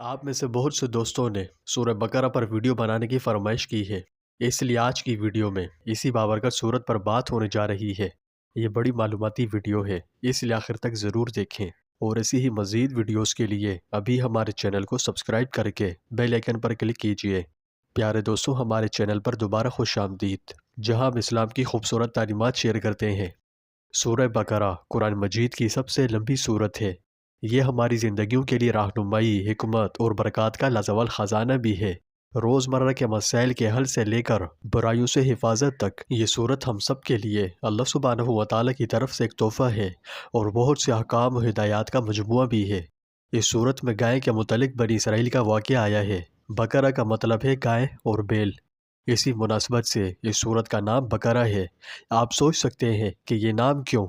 آپ میں سے بہت سے دوستوں نے سورہ بقرہ پر ویڈیو بنانے کی فرمائش کی ہے، اس لیے آج کی ویڈیو میں اسی بابرکت سورت پر بات ہونے جا رہی ہے۔ یہ بڑی معلوماتی ویڈیو ہے، اس لیے آخر تک ضرور دیکھیں، اور ایسی ہی مزید ویڈیوز کے لیے ابھی ہمارے چینل کو سبسکرائب کر کے بیل آئیکن پر کلک کیجئے۔ پیارے دوستوں، ہمارے چینل پر دوبارہ خوش آمدید، جہاں ہم اسلام کی خوبصورت تعلیمات شیئر کرتے ہیں۔ سورہ بقرہ قرآن مجید کی سب سے لمبی سورت ہے۔ یہ ہماری زندگیوں کے لیے رہنمائی، حکمت اور برکات کا لازوال خزانہ بھی ہے۔ روزمرہ کے مسائل کے حل سے لے کر برائیوں سے حفاظت تک یہ سورت ہم سب کے لیے اللہ سبحانہ و تعالیٰ کی طرف سے ایک تحفہ ہے، اور بہت سے احکام و ہدایات کا مجموعہ بھی ہے۔ اس سورت میں گائے کے متعلق بنی اسرائیل کا واقعہ آیا ہے۔ بقرہ کا مطلب ہے گائے اور بیل۔ اسی مناسبت سے اس سورت کا نام بقرہ ہے۔ آپ سوچ سکتے ہیں کہ یہ نام کیوں؟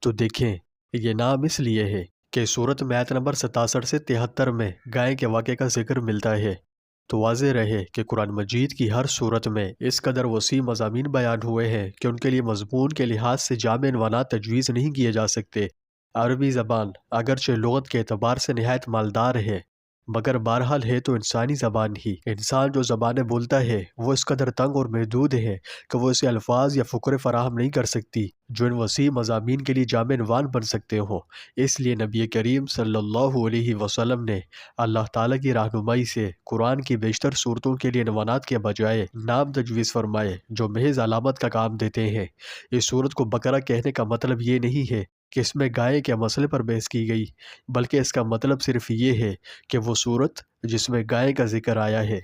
تو دیکھیں، یہ نام اس لیے ہے کہ سورت میں آیت نمبر 67 سے 73 میں گائے کے واقعے کا ذکر ملتا ہے۔ تو واضح رہے کہ قرآن مجید کی ہر سورت میں اس قدر وسیع مضامین بیان ہوئے ہیں کہ ان کے لیے مضمون کے لحاظ سے جامع عنوانات تجویز نہیں کیے جا سکتے۔ عربی زبان اگرچہ لغت کے اعتبار سے نہایت مالدار ہے، مگر بہرحال ہے تو انسانی زبان ہی۔ انسان جو زبانیں بولتا ہے وہ اس قدر تنگ اور محدود ہے کہ وہ اسے الفاظ یا فقرے فراہم نہیں کر سکتی جو ان وسیع مضامین کے لیے جامع عنوان بن سکتے ہوں۔ اس لیے نبی کریم صلی اللہ علیہ وسلم نے اللہ تعالیٰ کی رہنمائی سے قرآن کی بیشتر صورتوں کے لیے عنوانات کے بجائے نام تجویز فرمائے جو محض علامت کا کام دیتے ہیں۔ اس سورت کو بقرہ کہنے کا مطلب یہ نہیں ہے کہ اس میں گائے کے مسئلے پر بحث کی گئی، بلکہ اس کا مطلب صرف یہ ہے کہ وہ سورت جس میں گائے کا ذکر آیا ہے۔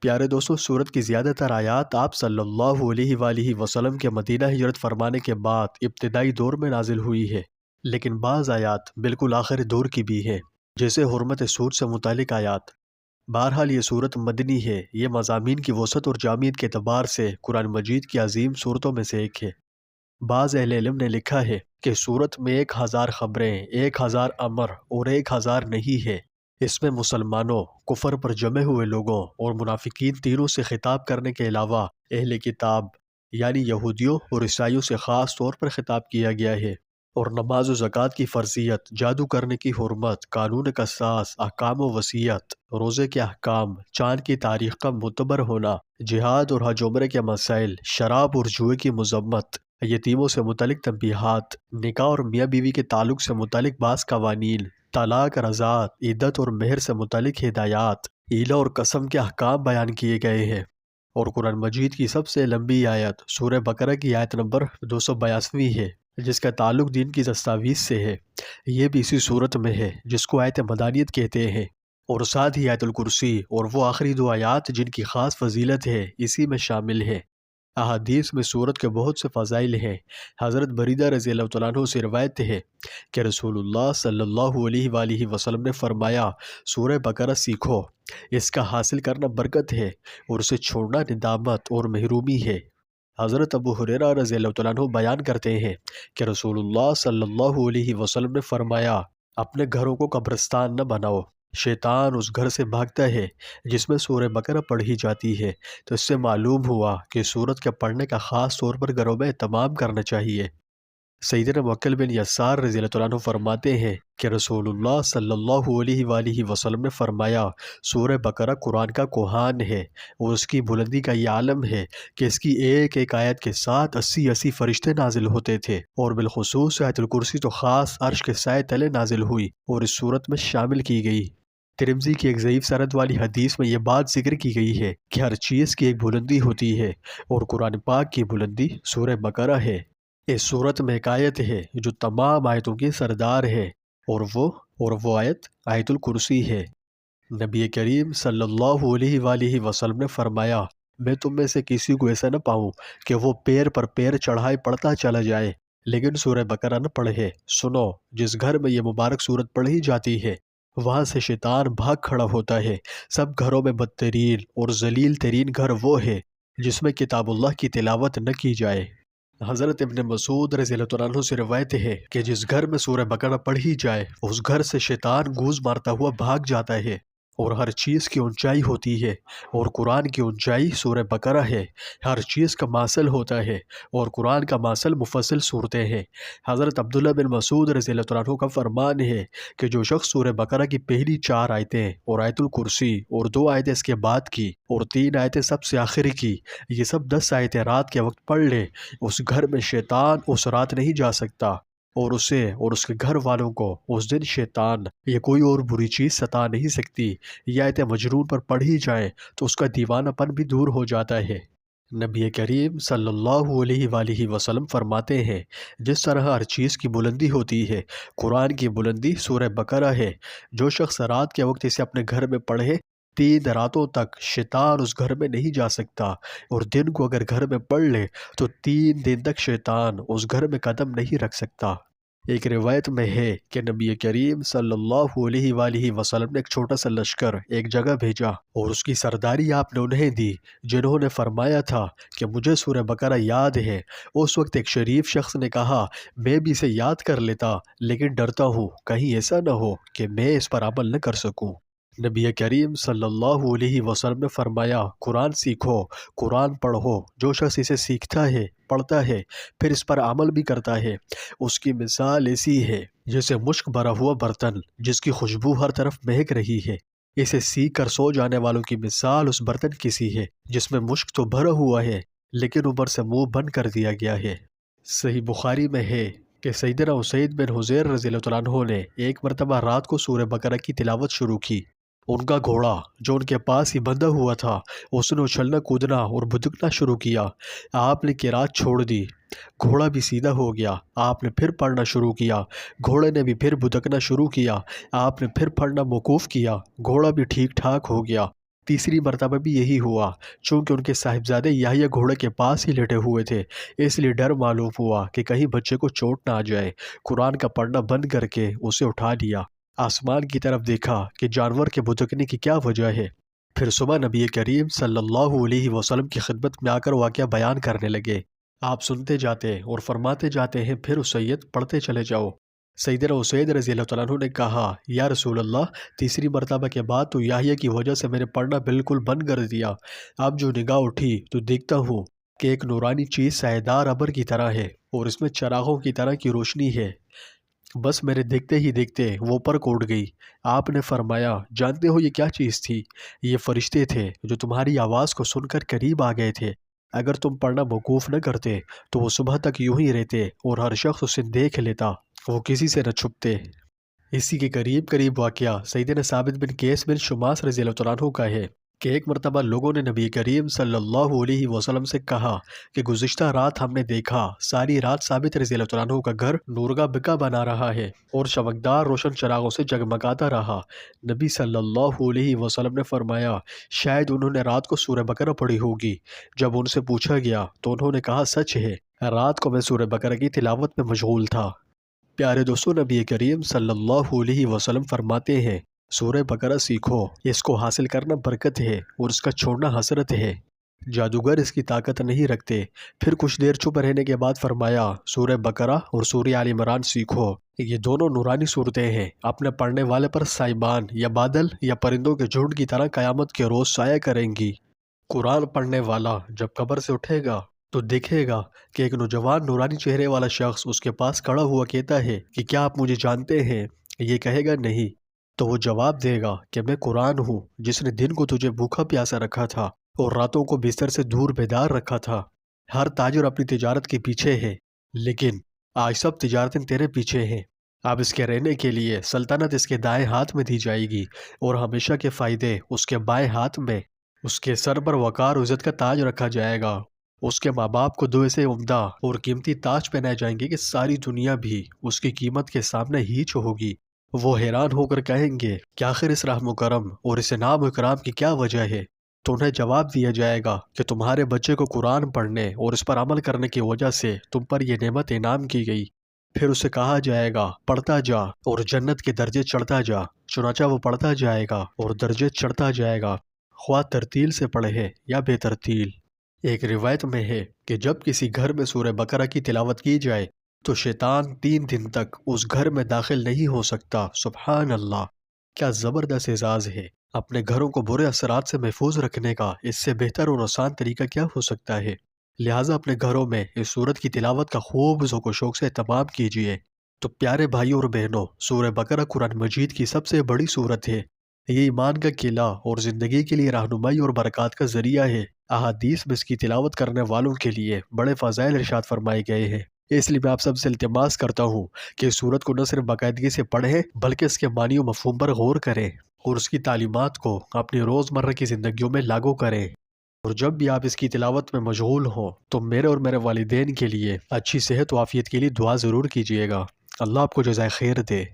پیارے دوستوں، سورت کی زیادہ تر آیات آپ صلی اللہ علیہ وآلہ وسلم کے مدینہ ہجرت فرمانے کے بعد ابتدائی دور میں نازل ہوئی ہے، لیکن بعض آیات بالکل آخری دور کی بھی ہیں، جیسے حرمت سود سے متعلق آیات۔ بہرحال یہ سورت مدنی ہے۔ یہ مضامین کی وسعت اور جامعیت کے اعتبار سے قرآن مجید کی عظیم سورتوں میں سے ایک ہے۔ بعض اہل علم نے لکھا ہے کہ سورت میں 1000 خبریں، 1000 امر اور 1000 نہیں ہے۔ اس میں مسلمانوں، کفر پر جمے ہوئے لوگوں اور منافقین تینوں سے خطاب کرنے کے علاوہ اہل کتاب یعنی یہودیوں اور عیسائیوں سے خاص طور پر خطاب کیا گیا ہے، اور نماز و زکوٰۃ کی فرضیت، جادو کرنے کی حرمت، قانون قصاص، احکام و وصیت، روزے کے احکام، چاند کی تاریخ کا معتبر ہونا، جہاد اور حج عمرے کے مسائل، شراب اور جوئے کی مذمت، یتیموں سے متعلق تنبیہات، نکاح اور میاں بیوی کے تعلق سے متعلق بعض قوانین، طلاق، رضاعت، عدت اور مہر سے متعلق ہدایات، ایلہ اور قسم کے احکام بیان کیے گئے ہیں۔ اور قرآن مجید کی سب سے لمبی آیت سورہ بقرہ کی آیت نمبر 282 ہے، جس کا تعلق دین کی دستاویز سے ہے۔ یہ بھی اسی صورت میں ہے جس کو آیت مدانیت کہتے ہیں، اور ساتھ ہی آیت الکرسی اور وہ آخری 2 آیات جن کی خاص فضیلت ہے اسی میں شامل ہے۔ احادیث میں سورت کے بہت سے فضائل ہیں۔ حضرت بریدہ رضی اللہ عنہ سے روایت ہے کہ رسول اللہ صلی اللہ علیہ وآلہ وسلم نے فرمایا، سورہ بقرہ سیکھو، اس کا حاصل کرنا برکت ہے اور اسے چھوڑنا ندامت اور محرومی ہے۔ حضرت ابو ہریرہ رضی اللہ عنہ بیان کرتے ہیں کہ رسول اللہ صلی اللہ علیہ وسلم نے فرمایا، اپنے گھروں کو قبرستان نہ بناؤ۔ شیطان اس گھر سے بھاگتا ہے جس میں سورہ بقرہ پڑھی جاتی ہے۔ تو اس سے معلوم ہوا کہ سورت کے پڑھنے کا خاص طور پر گھروں میں اہتمام کرنا چاہیے۔ سیدنا موکل بن یسار رضی اللہ عنہ فرماتے ہیں کہ رسول اللہ صلی اللہ علیہ وآلہ وسلم نے فرمایا، سورہ بقرہ قرآن کا کوہان ہے، اور اس کی بلندی کا یہ عالم ہے کہ اس کی ایک ایک آیت کے ساتھ 80 فرشتے نازل ہوتے تھے، اور بالخصوص آیت الکرسی تو خاص عرش کے سائے تلے نازل ہوئی اور اس سورت میں شامل کی گئی۔ ترمذی کی ایک ضعیف سند والی حدیث میں یہ بات ذکر کی گئی ہے کہ ہر چیز کی ایک بلندی ہوتی ہے، اور قرآن پاک کی بلندی سورہ بقرہ ہے۔ اس سورت میں ایک آیت ہے جو تمام آیتوں کی سردار ہے، اور وہ آیت آیت الکرسی ہے۔ نبی کریم صلی اللہ علیہ وآلہ وسلم نے فرمایا، میں تم میں سے کسی کو ایسا نہ پاؤں کہ وہ پیر پر پیر چڑھائے پڑھتا چلا جائے لیکن سورہ بقرہ نہ پڑھے۔ سنو، جس گھر میں یہ مبارک سورت پڑھی جاتی ہے وہاں سے شیطان بھاگ کھڑا ہوتا ہے۔ سب گھروں میں بدترین اور ذلیل ترین گھر وہ ہے جس میں کتاب اللہ کی تلاوت نہ کی جائے۔ حضرت ابن مسعود رضی اللہ عنہ سے روایت ہے کہ جس گھر میں سورہ بقرہ پڑھی جائے اس گھر سے شیطان گوز مارتا ہوا بھاگ جاتا ہے۔ اور ہر چیز کی اونچائی ہوتی ہے، اور قرآن کی اونچائی سورہ بقرہ ہے۔ ہر چیز کا ماصل ہوتا ہے، اور قرآن کا ماصل مفصل صورتیں ہیں۔ حضرت عبداللہ بن مسعود رضی اللہ عنہ کا فرمان ہے کہ جو شخص سورہ بقرہ کی پہلی 4 آیتیں اور آیت الکرسی اور 2 آیتیں اس کے بعد کی اور 3 آیتیں سب سے آخری کی، یہ سب 10 آیتیں رات کے وقت پڑھ لے، اس گھر میں شیطان اس رات نہیں جا سکتا، اور اسے اور اس کے گھر والوں کو اس دن شیطان یا کوئی اور بری چیز ستا نہیں سکتی۔ یہ آیتیں مجنون پر پڑھی جائیں تو اس کا دیوانہ پن بھی دور ہو جاتا ہے۔ نبی کریم صلی اللہ علیہ وآلہ وسلم فرماتے ہیں، جس طرح ہر چیز کی بلندی ہوتی ہے، قرآن کی بلندی سورہ بقرہ ہے۔ جو شخص رات کے وقت اسے اپنے گھر میں پڑھے، 3 راتوں تک شیطان اس گھر میں نہیں جا سکتا، اور دن کو اگر گھر میں پڑھ لے تو 3 دن تک شیطان اس گھر میں قدم نہیں رکھ سکتا۔ ایک روایت میں ہے کہ نبی کریم صلی اللہ علیہ وآلہ وسلم نے ایک چھوٹا سا لشکر ایک جگہ بھیجا، اور اس کی سرداری آپ نے انہیں دی جنہوں نے فرمایا تھا کہ مجھے سورہ بقرہ یاد ہے۔ اس وقت ایک شریف شخص نے کہا، میں بھی اسے یاد کر لیتا، لیکن ڈرتا ہوں کہیں ایسا نہ ہو کہ میں اس پر عمل نہ کر سکوں۔ نبی کریم صلی اللہ علیہ وسلم نے فرمایا، قرآن سیکھو، قرآن پڑھو۔ جو شخص اسے سیکھتا ہے، پڑھتا ہے، پھر اس پر عمل بھی کرتا ہے، اس کی مثال ایسی ہے جیسے مشک بھرا ہوا برتن جس کی خوشبو ہر طرف مہک رہی ہے۔ اسے سیکھ کر سو جانے والوں کی مثال اس برتن کی سی ہے جس میں مشک تو بھرا ہوا ہے لیکن اوپر سے منہ بند کر دیا گیا ہے۔ صحیح بخاری میں ہے کہ سیدنا اسید بن حضیر رضی اللہ عنہ نے ایک مرتبہ رات کو سورہ بقرہ کی تلاوت شروع کی۔ ان کا گھوڑا جو ان کے پاس ہی بندھا ہوا تھا، اس نے اچھلنا کودنا اور بھدکنا شروع کیا۔ آپ نے قرات چھوڑ دی، گھوڑا بھی سیدھا ہو گیا۔ آپ نے پھر پڑھنا شروع کیا، گھوڑے نے بھی پھر بھدکنا شروع کیا۔ آپ نے پھر پڑھنا موقوف کیا، گھوڑا بھی ٹھیک ٹھاک ہو گیا۔ تیسری مرتبہ بھی یہی ہوا۔ چونکہ ان کے صاحبزادے یحییٰ گھوڑے کے پاس ہی لیٹے ہوئے تھے، اس لیے ڈر معلوم ہوا کہ کہیں بچے کو چوٹ نہ آ جائے۔ قرآن کا پڑھنا بند کر کے اسے اٹھا لیا، آسمان کی طرف دیکھا کہ جانور کے بھدکنے کی کیا وجہ ہے۔ پھر صبح نبی کریم صلی اللہ علیہ وسلم کی خدمت میں آ کر واقعہ بیان کرنے لگے۔ آپ سنتے جاتے اور فرماتے جاتے ہیں، پھر اسید پڑھتے چلے جاؤ۔ سیدنا اسید رضی اللہ عنہ نے کہا، یا رسول اللہ، تیسری مرتبہ کے بعد تو یحییٰ کی وجہ سے میں نے پڑھنا بالکل بند کر دیا۔ اب جو نگاہ اٹھی تو دیکھتا ہوں کہ ایک نورانی چیز سایہدار ابر کی طرح ہے، اور اس میں چراغوں کی طرح کی روشنی ہے۔ بس میرے دیکھتے ہی دیکھتے وہ پر کوٹ گئی۔ آپ نے فرمایا، جانتے ہو یہ کیا چیز تھی؟ یہ فرشتے تھے جو تمہاری آواز کو سن کر قریب آ گئے تھے۔ اگر تم پڑھنا موقوف نہ کرتے تو وہ صبح تک یوں ہی رہتے اور ہر شخص اسے دیکھ لیتا، وہ کسی سے نہ چھپتے۔ اسی کے قریب قریب واقعہ سیدنا ثابت بن قیس بن شماس رضی اللہ عنہ کا ہے کہ ایک مرتبہ لوگوں نے نبی کریم صلی اللہ علیہ وسلم سے کہا کہ گزشتہ رات ہم نے دیکھا ساری رات ثابت رضی اللہ عنہ کا گھر نورگا بکا بنا رہا ہے اور چمکدار روشن چراغوں سے جگمگاتا رہا۔ نبی صلی اللہ علیہ وسلم نے فرمایا، شاید انہوں نے رات کو سورہ بقرہ پڑھی ہوگی۔ جب ان سے پوچھا گیا تو انہوں نے کہا، سچ ہے، رات کو میں سورہ بقرہ کی تلاوت میں مشغول تھا۔ پیارے دوستو، نبی کریم صلی اللہ علیہ وسلم فرماتے ہیں، سورہ بقرہ سیکھو، اس کو حاصل کرنا برکت ہے اور اس کا چھوڑنا حسرت ہے۔ جادوگر اس کی طاقت نہیں رکھتے۔ پھر کچھ دیر چپ رہنے کے بعد فرمایا، سورہ بقرہ اور سورہ آل عمران سیکھو، یہ دونوں نورانی صورتیں ہیں، اپنے پڑھنے والے پر سائبان یا بادل یا پرندوں کے جھنڈ کی طرح قیامت کے روز سایہ کریں گی۔ قرآن پڑھنے والا جب قبر سے اٹھے گا تو دیکھے گا کہ ایک نوجوان نورانی چہرے والا شخص اس کے پاس کھڑا ہوا کہتا ہے کہ کیا آپ مجھے جانتے ہیں؟ یہ کہے گا نہیں، تو وہ جواب دے گا کہ میں قرآن ہوں جس نے دن کو تجھے بھوکا پیاسا رکھا تھا اور راتوں کو بستر سے دور بیدار رکھا تھا۔ ہر تاجر اپنی تجارت کے پیچھے ہے، لیکن آج سب تجارتیں تیرے پیچھے ہیں۔ اب اس کے رہنے کے لیے سلطنت اس کے دائیں ہاتھ میں دی جائے گی اور ہمیشہ کے فائدے اس کے بائیں ہاتھ میں۔ اس کے سر پر وقار و عزت کا تاج رکھا جائے گا۔ اس کے ماں باپ کو 2 ایسے عمدہ اور قیمتی تاج پہنائے جائیں گے کہ ساری دنیا بھی اس کی قیمت کے سامنے ہیچ ہوگی۔ وہ حیران ہو کر کہیں گے کہ آخر اس رحم و کرم اور اس انعام و اکرام کی کیا وجہ ہے؟ تو انہیں جواب دیا جائے گا کہ تمہارے بچے کو قرآن پڑھنے اور اس پر عمل کرنے کی وجہ سے تم پر یہ نعمت انعام کی گئی۔ پھر اسے کہا جائے گا، پڑھتا جا اور جنت کے درجے چڑھتا جا۔ چنانچہ وہ پڑھتا جائے گا اور درجے چڑھتا جائے گا، خواہ ترتیل سے پڑھے یا بے ترتیل۔ ایک روایت میں ہے کہ جب کسی گھر میں سورہ بقرہ کی تلاوت کی جائے تو شیطان 3 دن تک اس گھر میں داخل نہیں ہو سکتا۔ سبحان اللہ۔ کیا زبردست اعزاز ہے! اپنے گھروں کو برے اثرات سے محفوظ رکھنے کا اس سے بہتر اور آسان طریقہ کیا ہو سکتا ہے؟ لہٰذا اپنے گھروں میں اس سورت کی تلاوت کا خوب ذوق و شوق سے اہتمام کیجیے۔ تو پیارے بھائیوں اور بہنوں، سورہ بقرہ قرآن مجید کی سب سے بڑی سورت ہے۔ یہ ایمان کا قلعہ اور زندگی کے لیے رہنمائی اور برکات کا ذریعہ ہے۔ احادیث میں اس کی تلاوت کرنے والوں کے لیے بڑے فضائل ارشاد فرمائے گئے ہیں۔ اس لیے میں آپ سب سے التماس کرتا ہوں کہ اس سورت کو نہ صرف باقاعدگی سے پڑھیں بلکہ اس کے معنی و مفہوم پر غور کریں اور اس کی تعلیمات کو اپنی روزمرہ کی زندگیوں میں لاگو کریں۔ اور جب بھی آپ اس کی تلاوت میں مشغول ہوں تو میرے اور میرے والدین کے لیے اچھی صحت و عافیت کے لیے دعا ضرور کیجیے گا۔ اللہ آپ کو جزائے خیر دے۔